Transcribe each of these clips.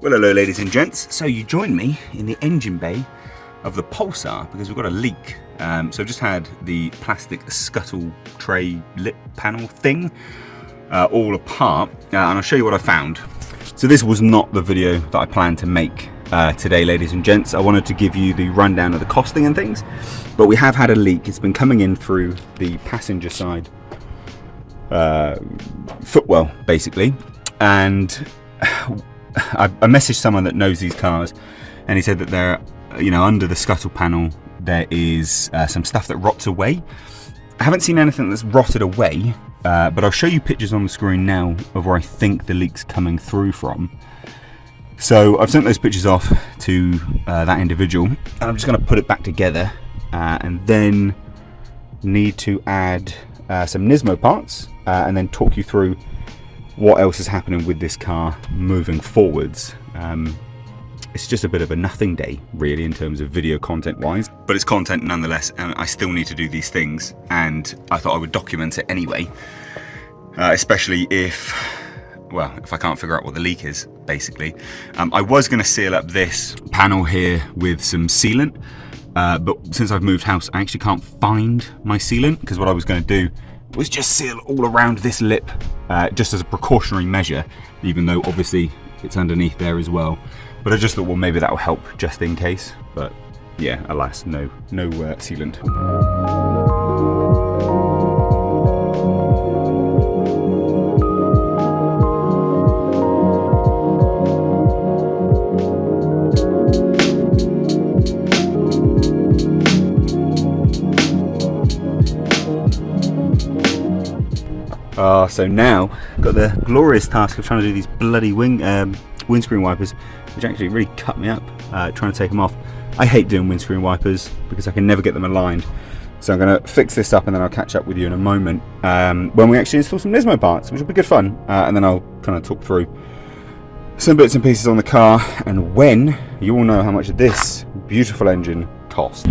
Well, hello ladies and gents. So you join me in the engine bay of the Pulsar because we've got a leak. So I've just had the plastic scuttle tray lip panel thing all apart, and I'll show you what I found. So this was not the video that I planned to make today, ladies and gents. I wanted to give you the rundown of the costing and things, but we have had a leak. It's been coming in through the passenger side footwell, basically, and I messaged someone that knows these cars, and he said that there, under the scuttle panel there is some stuff that rots away. I haven't seen anything that's rotted away, but I'll show you pictures on the screen now of where I think the leak's coming through from. So I've sent those pictures off to that individual, and I'm just going to put it back together, and then need to add some Nismo parts, and then talk you through what else is happening with this car moving forwards. It's just a bit of a nothing day, really, in terms of video content wise, but it's content nonetheless, and I still need to do these things, and I thought I would document it anyway, especially if I can't figure out what the leak is, basically. I was going to seal up this panel here with some sealant, but since I've moved house, I actually can't find my sealant, because what I was going to do was just seal all around this lip, just as a precautionary measure, even though obviously it's underneath there as well. But I just thought, well, maybe that will help just in case. But yeah, alas, no sealant. So now I've got the glorious task of trying to do these bloody windscreen wipers, which actually really cut me up trying to take them off. I hate doing windscreen wipers because I can never get them aligned. So I'm going to fix this up, and then I'll catch up with you in a moment when we actually install some Nismo parts, which will be good fun. And then I'll kind of talk through some bits and pieces on the car, and when you all know how much this beautiful engine costs.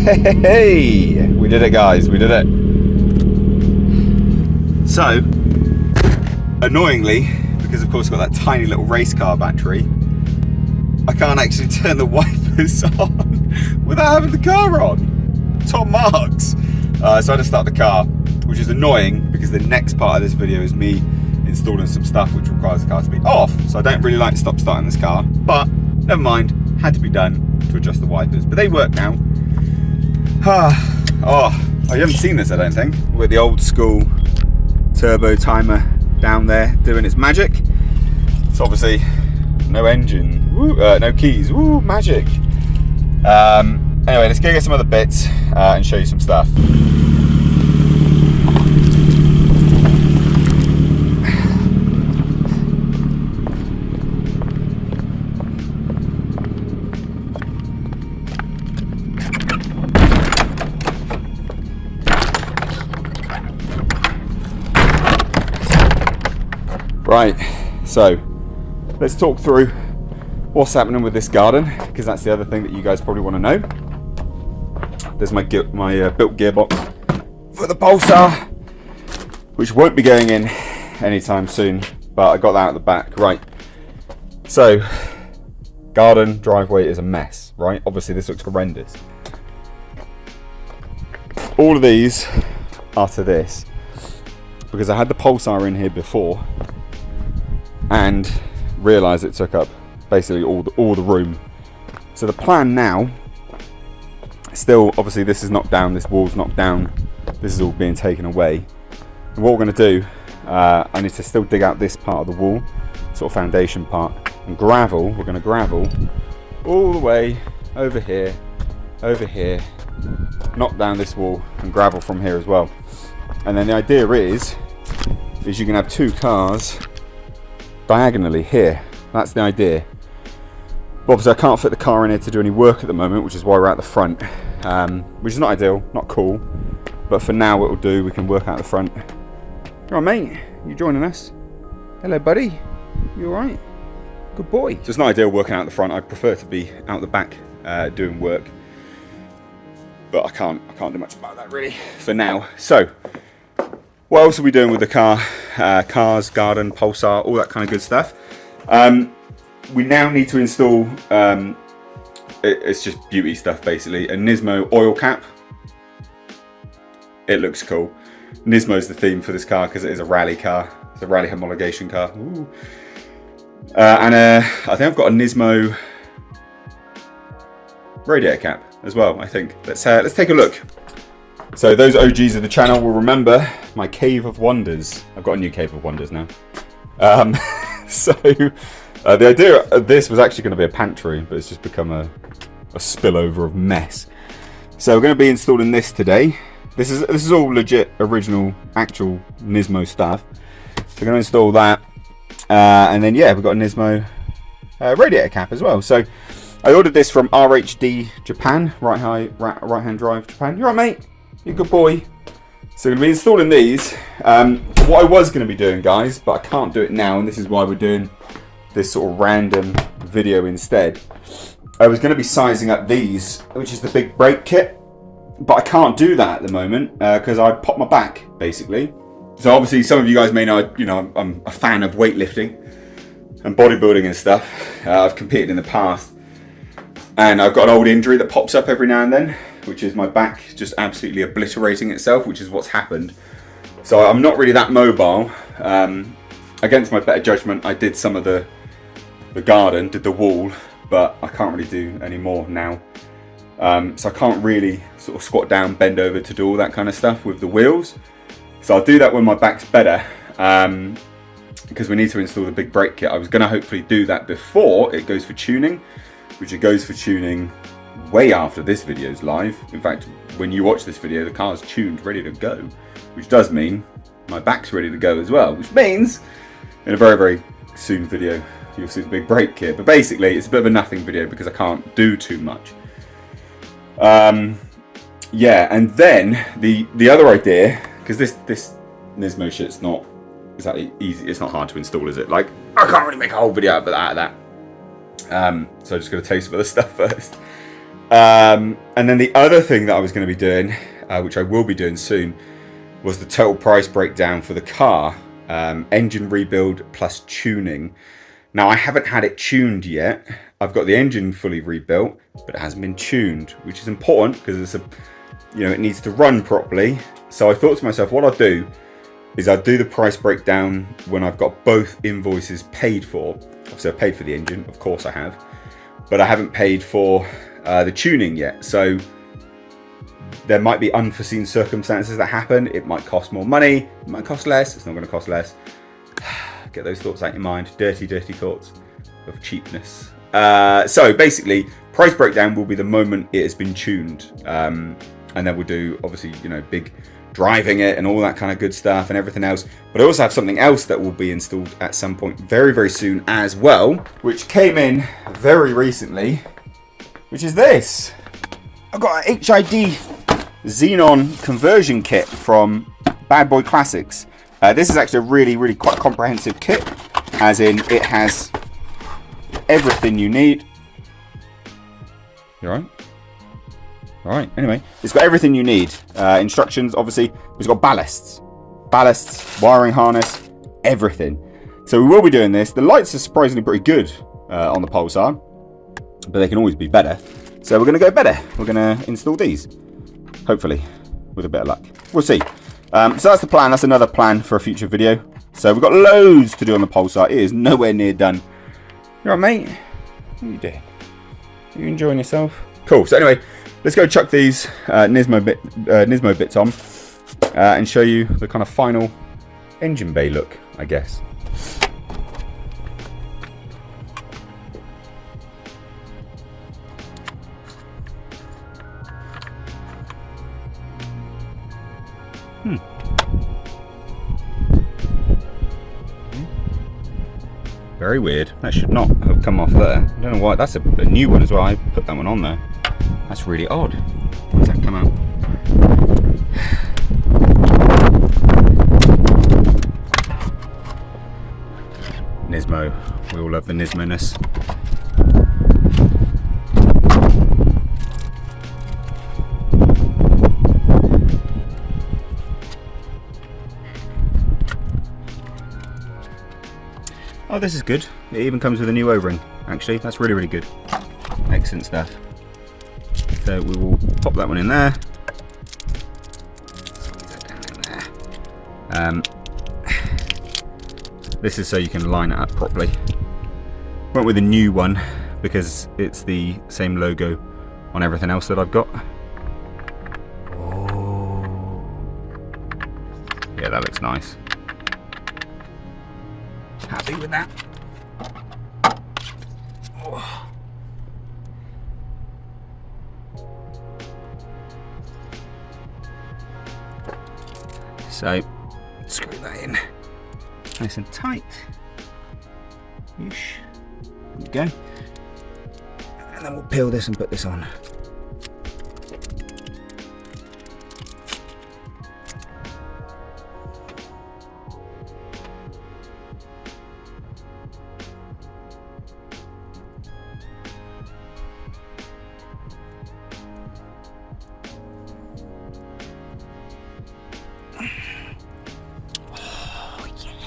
Hey, we did it, guys, we did it. So, annoyingly, because of course I've got that tiny little race car battery, I can't actually turn the wipers on without having the car on. Top marks. So I had to start the car, which is annoying because the next part of this video is me installing some stuff which requires the car to be off. So I don't really like to stop starting this car, but never mind, had to be done to adjust the wipers. But they work now. Oh, you haven't seen this, I don't think. With the old school turbo timer down there doing its magic. It's obviously no engine, no keys, woo, magic. Anyway, let's go get some other bits and show you some stuff. Right, so let's talk through what's happening with this garden, because that's the other thing that you guys probably want to know. There's my built gearbox for the Pulsar, which won't be going in anytime soon, but I got that out the back. Right, so garden driveway is a mess, right? Obviously this looks horrendous. All of these are to this, because I had the Pulsar in here before and realised it took up basically all the room. So the plan now, still obviously this is knocked down, this wall's knocked down, this is all being taken away. And what we're going to do, I need to still dig out this part of the wall, sort of foundation part, and gravel. We're going to gravel all the way over here, knock down this wall and gravel from here as well. And then the idea is you can have two cars diagonally here. That's the idea. But obviously I can't fit the car in here to do any work at the moment, which is why we're at the front, which is not ideal, not cool, but for now it will do. We can work out the front. All right, mate, you joining us? Hello, buddy. You all right? Good boy. So it's not ideal working out the front. I prefer to be out the back doing work. But I can't do much about that really for now. So, what else are we doing with the car? Cars, garden, Pulsar, all that kind of good stuff. We now need to install, it's just beauty stuff basically, a Nismo oil cap. It looks cool. Nismo's the theme for this car because it is a rally car. It's a rally homologation car. Ooh. And I think I've got a Nismo radiator cap as well, I think. Let's take a look. So those OGs of the channel will remember my Cave of Wonders. I've got a new Cave of Wonders now. So the idea of this was actually going to be a pantry, but it's just become a spillover of mess. So we're going to be installing this today. This is all legit, original, actual Nismo stuff. So we're going to install that. And then yeah, we've got a Nismo radiator cap as well. So I ordered this from RHD Japan, right hand drive Japan. You're right, mate. You're a good boy. So we're going to be installing these. What I was going to be doing, guys, but I can't do it now, and this is why we're doing this sort of random video instead. I was going to be sizing up these, which is the big brake kit, but I can't do that at the moment because I popped my back, basically. So obviously some of you guys may know, I'm a fan of weightlifting and bodybuilding and stuff. I've competed in the past. And I've got an old injury that pops up every now and then, which is my back just absolutely obliterating itself, which is what's happened. So I'm not really that mobile. Against my better judgment, I did some of the garden, did the wall, but I can't really do any more now. So I can't really sort of squat down, bend over to do all that kind of stuff with the wheels. So I'll do that when my back's better, because we need to install the big brake kit. I was going to hopefully do that before it goes for tuning, which it goes for tuning way after this video's live. In fact, when you watch this video, the car's tuned, ready to go, which does mean my back's ready to go as well, which means in a very, very soon video, you'll see the big brake kit. But basically, it's a bit of a nothing video because I can't do too much. Yeah, and then the other idea, because this Nismo shit's not exactly easy, it's not hard to install, is it? Like, I can't really make a whole video out of that. So I'm just going to taste some of the stuff first. And then the other thing that I was going to be doing, which I will be doing soon, was the total price breakdown for the car. Engine rebuild plus tuning. Now, I haven't had it tuned yet. I've got the engine fully rebuilt, but it hasn't been tuned, which is important because it's it needs to run properly. So I thought to myself, what I'll do is I'll do the price breakdown when I've got both invoices paid for. Obviously, I've paid for the engine, of course I have, but I haven't paid for the tuning yet. So there might be unforeseen circumstances that happen. It might cost more money, it might cost less, it's not going to cost less. Get those thoughts out of your mind, dirty thoughts of cheapness. So basically, price breakdown will be the moment it has been tuned. And then we'll do, obviously, big driving it and all that kind of good stuff and everything else. But I also have something else that will be installed at some point very, very soon as well, which came in very recently, which is this. I've got an HID Xenon conversion kit from Bad Boy Classics. This is actually a really, really quite comprehensive kit, as in it has everything you need. You alright? Alright, anyway, it's got everything you need. Instructions, obviously. It's got ballasts, wiring harness, everything. So we will be doing this. The lights are surprisingly pretty good on the Pulsar, but they can always be better. So we're going to go better. We're going to install these, hopefully, with a bit of luck. We'll see. So that's the plan. That's another plan for a future video. So we've got loads to do on the Pulsar. It is nowhere near done. You alright, mate? What are you doing? Are you enjoying yourself? Cool. So anyway, let's go chuck these Nismo bits on and show you the kind of final engine bay look, I guess. Very weird. That should not have come off there. I don't know why. That's a new one as well. I put that one on there. That's really odd. Why does that come out? Nismo. We all love the Nismo-ness. Oh, this is good. It even comes with a new O-ring, actually. That's really, really good. Excellent stuff. So we will pop that one in there. Squeeze that down in there. This is so you can line it up properly. Went with a new one because it's the same logo on everything else that I've got. Oh. Yeah, that looks nice. Happy with that. Oh. So, screw that in nice and tight. Ish. There we go. And then we'll peel this and put this on.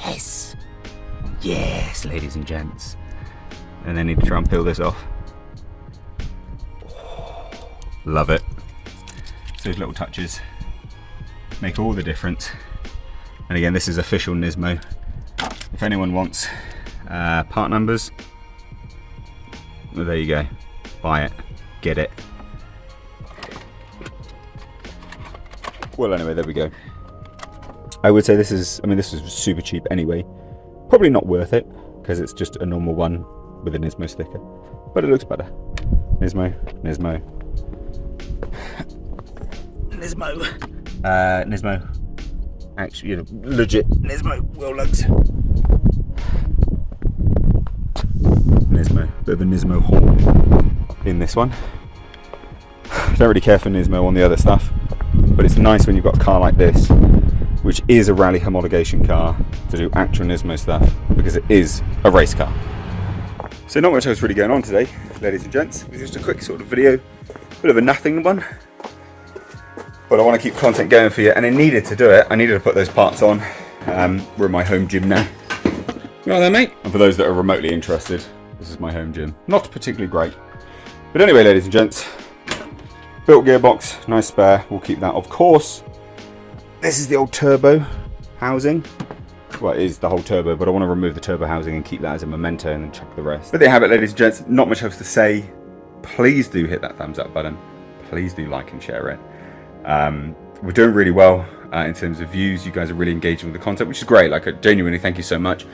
Yes! Yes, ladies and gents. And then need to try and peel this off. Love it. So those little touches make all the difference. And again, this is official Nismo. If anyone wants part numbers, well, there you go. Buy it. Get it. Well, anyway, there we go. I would say this is, I mean, this is super cheap anyway. Probably not worth it, because it's just a normal one with a Nismo sticker. But it looks better. Nismo, Nismo. Nismo. Nismo. Actually, you know, legit Nismo wheel lugs. Nismo. Bit of a Nismo haul in this one. Don't really care for Nismo on the other stuff, but it's nice when you've got a car like this, which is a rally homologation car, to do actual Nismo stuff, because it is a race car. So not much else really going on today, ladies and gents. It was just a quick sort of video, bit of a nothing one. But I want to keep content going for you, and I needed to do it. I needed to put those parts on. We're in my home gym now. You all there, mate? And for those that are remotely interested, this is my home gym. Not particularly great. But anyway, ladies and gents, built gearbox, nice spare. We'll keep that, of course. This is the old turbo housing. Well, it is the whole turbo, but I want to remove the turbo housing and keep that as a memento and then chuck the rest. But there you have it, ladies and gents. Not much else to say. Please do hit that thumbs up button. Please do like and share it. We're doing really well in terms of views. You guys are really engaging with the content, which is great. Like, genuinely, thank you so much.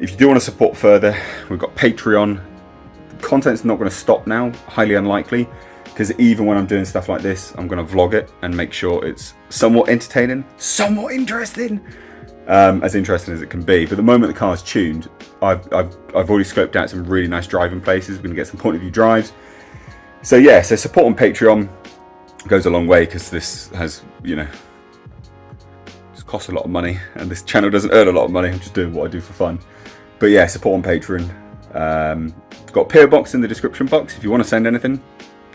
If you do want to support further, we've got Patreon. The content's not going to stop now, highly unlikely, because even when I'm doing stuff like this, I'm going to vlog it and make sure it's somewhat entertaining, somewhat interesting, as interesting as it can be. But the moment the car's tuned, I've already scoped out some really nice driving places. We're going to get some point of view drives. So yeah, so support on Patreon goes a long way, because this has, you know, it's cost a lot of money, and this channel doesn't earn a lot of money. I'm just doing what I do for fun. But yeah, support on Patreon. Got PO box in the description box if you want to send anything.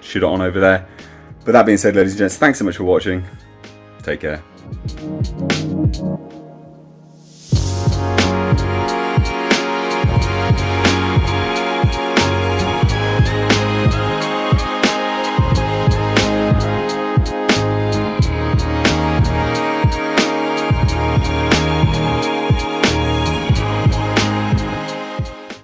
Shoot it on over there. But that being said, ladies and gents, thanks so much for watching. Take care.